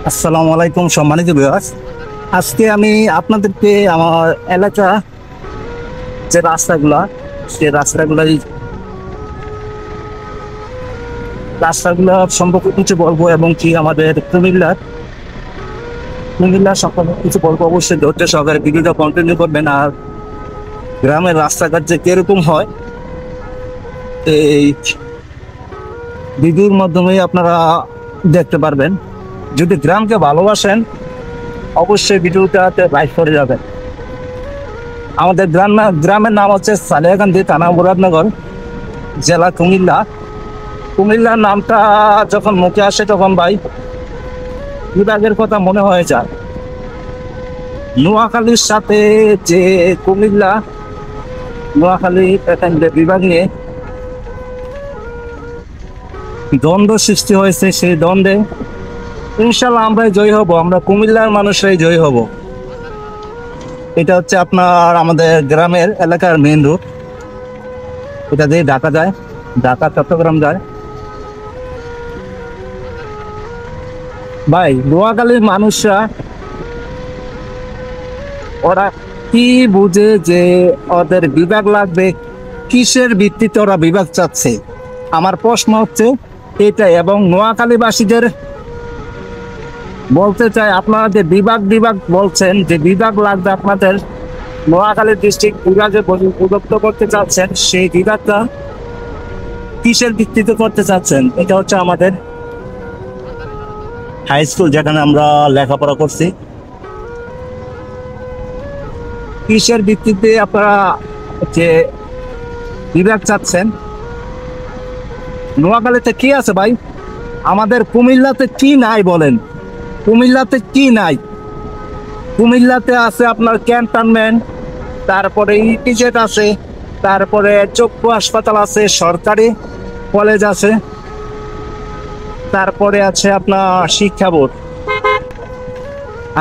আসসালামু আলাইকুম সম্মানিত ভিউয়ার্স। আজকে আমি আপনাদেরকে আমার এলাকা যে রাস্তাগুলা সে রাস্তাগুলা সম্পর্কে কিছু বলবো এবং কি আমাদের কুমিল্লা সম্পর্কে কিছু বলবো। অবশ্যই ধৈর্য সহকারে ভিডিওটা কন্টিনিউ করবেন। আর গ্রামের রাস্তাঘাট যে কিরকম হয় এই ভিডিওর মাধ্যমেই আপনারা দেখতে পারবেন। যদি গ্রামকে ভালোবাসেন অবশ্যই ভিডিওটাতে লাইক করে যাবেন। আমাদের গ্রামের নাম হচ্ছে সালেহাকান্দি, থানা মুরাদনগর, জেলা কুমিল্লা। কুমিল্লার নামটা যখন মুখে আসে তখন ভাই বিভাগের কথা মনে হয়ে যায়। নোয়াখালীর সাথে যে কুমিল্লা নোয়াখালী বিভাগ নিয়ে দ্বন্দ্ব সৃষ্টি হয়েছে, সেই দ্বন্দ্বে ইনশাল্লাহ আমরাই জয়ী হব, আমরা কুমিল্লার মানুষরাই জয়ী হব। এটা হচ্ছে আপনার আমাদের গ্রামের এলাকার মেইন রোড। এটা দিয়ে ঢাকা যায়, ঢাকা চট্টগ্রাম যায়। ভাই নোয়াখালীর মানুষরা ওরা কি বুঝে যে ওদের বিভাগ লাগবে, কিসের ভিত্তিতে ওরা বিভাগ চাচ্ছে? আমার প্রশ্ন হচ্ছে এটাই। এবং নোয়াখালীবাসীদের বলতে চাই, আপনারা যে বিভাগ বলছেন, যে বিভাগ লাগবে আপনাদের নোয়াখালী ডিস্ট্রিক্ট বিভাগে বিভক্ত করতে চাচ্ছেন, সেই বিভাগটা কিসের ভিত্তিতে করতে চাচ্ছেন? এটা হচ্ছে আমাদের হাই স্কুল, যেখানে আমরা লেখাপড়া করছি। কিসের ভিত্তিতে আপনারা যে বিভাগ চাচ্ছেন? নোয়াখালীতে কি আছে ভাই? আমাদের কুমিল্লাতে কি নাই বলেন? কুমিল্লাতে কি নাই? কুমিল্লাতে আছে আপনার ক্যান্টনমেন্ট, তারপরে ইপিজেড আছে, তারপরে চক্ষু হাসপাতাল আছে, সরকারি কলেজ আছে, তারপরে আছে আপনার শিক্ষা বোর্ড।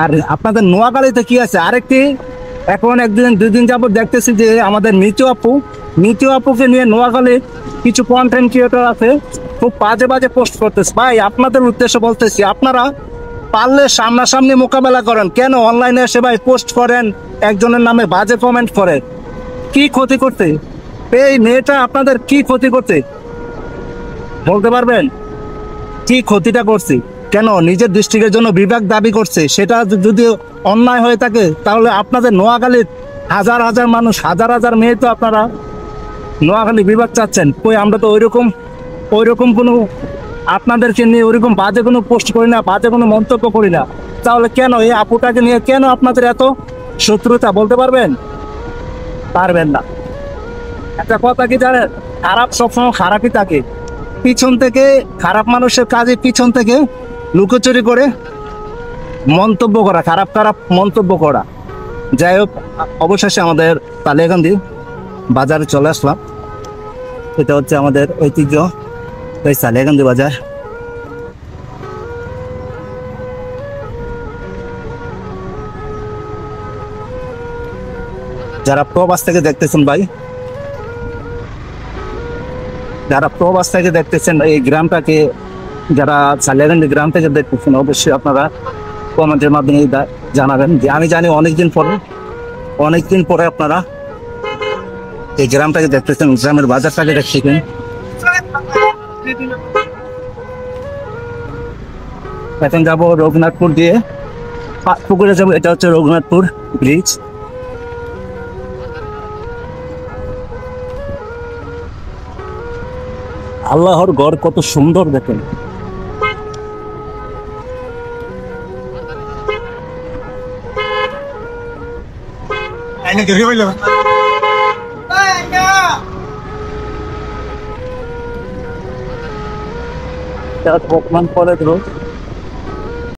আর আপনাদের নোয়াখালীতে কি আছে? আরেকটি এখন দুই দিন যাবত দেখতেছি যে আমাদের মিতু আপুকে নিয়ে নোয়াখালীর কিছু কন্টেন্ট ক্রিয়েটর আছে, খুব বাজে পোস্ট করতেছে। ভাই আপনাদের উদ্দেশ্যে বলতেছি, আপনারা পারলে সামনাসামনি মোকাবেলা করেন, কেন অনলাইনে এসে ভাই পোস্ট করেন, একজনের নামে বাজে কমেন্ট করেন? কি ক্ষতি করতে এই মেয়েটা আপনাদের কি ক্ষতি করতে বলতে পারবেন? কি ক্ষতিটা করছে? কেন নিজের ডিস্ট্রিক্টের জন্য বিভাগ দাবি করছে? সেটা যদি অন্যায় হয়ে থাকে তাহলে আপনাদের নোয়াখালীর হাজার হাজার মানুষ, হাজার হাজার মেয়ে তো আপনারা নোয়াখালী বিভাগ চাচ্ছেন। কই আমরা তো ওইরকম কোনো আপনাদেরকে নিয়ে ওইরকম বাজে কোনো পোস্ট করি না, বাজে কোনো মন্তব্য করি না। তাহলে কেন এই আপুটাকে নিয়ে কেন আপনাদের এত শত্রুতা বলতে পারবেন? পারবেন না। একটা কথা কি জানেন, খারাপ সবসময় খারাপই থাকে। পিছন থেকে খারাপ মানুষের কাজে পিছন থেকে লুকোচুরি করে মন্তব্য করা, খারাপ মন্তব্য করা। যাই হোক, অবশেষে আমাদের তালিয়াকান্দি বাজারে চলে আসলাম। এটা হচ্ছে আমাদের ঐতিহ্য, এই তালিয়াকান্দি বাজার। যারা প্রবাস থেকে দেখতেছেন ভাই, যারা প্রবাস থেকে দেখতেছেন এই গ্রামটাকে, যারা সালিয়াকান্দি গ্রাম থেকে দেখতেছেন, অবশ্যই আপনারা কমেন্টের মাধ্যমে জানাবেন। যে আমি জানি অনেকদিন পরে আপনারা এই গ্রামটাকে দেখতেছেন, গ্রামের বাজারটাকে দেখতেছেন। এখন যাবো রঘুনাথপুর দিয়ে পুকুরে যাবো। এটা হচ্ছে রঘুনাথপুর ব্রিজ। আল্লাহর গড় কত সুন্দর দেখেন। বর্তমান কলেজ রোড।